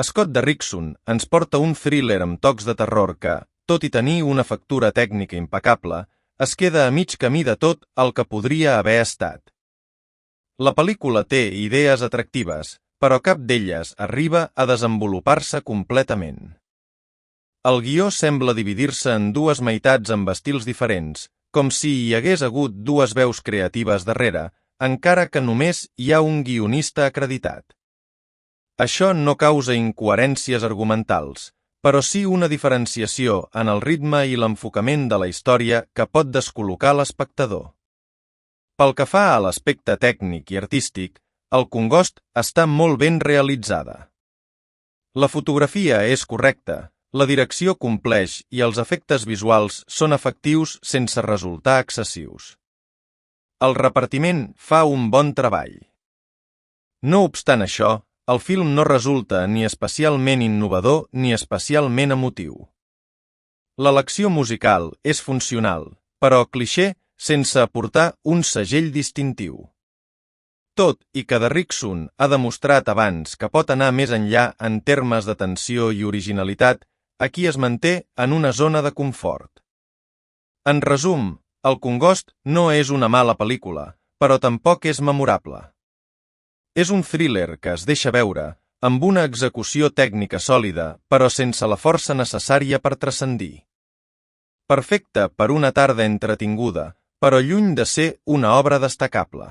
Scott Derrickson ens porta un thriller amb tocs de terror que, tot i tenir una factura tècnica impecable, es queda a mig camí de tot el que podria haver estat. La pel·lícula té idees atractives, però cap d'elles arriba a desenvolupar-se completament. El guió sembla dividir-se en dues meitats amb estils diferents, com si hi hagués hagut dues veus creatives darrere, encara que només hi ha un guionista acreditat. Això no causa incoherències argumentals, però sí una diferenciació en el ritme i l'enfocament de la història que pot descol·locar l'espectador. Pel que fa a l'aspecte tècnic i artístic, El Congost està molt ben realitzada. La fotografia és correcta, la direcció compleix i els efectes visuals són efectius sense resultar excessius. El repartiment fa un bon treball. No obstant això, el film no resulta ni especialment innovador ni especialment emotiu. L'elecció musical és funcional, però clixé sense aportar un segell distintiu. Tot i que Derrickson ha demostrat abans que pot anar més enllà en termes de tensió i originalitat, aquí es manté en una zona de confort. En resum, El Congost no és una mala pel·lícula, però tampoc és memorable. És un thriller que es deixa veure, amb una execució tècnica sòlida, però sense la força necessària per transcendir. Perfecte per una tarda entretinguda, però lluny de ser una obra destacable.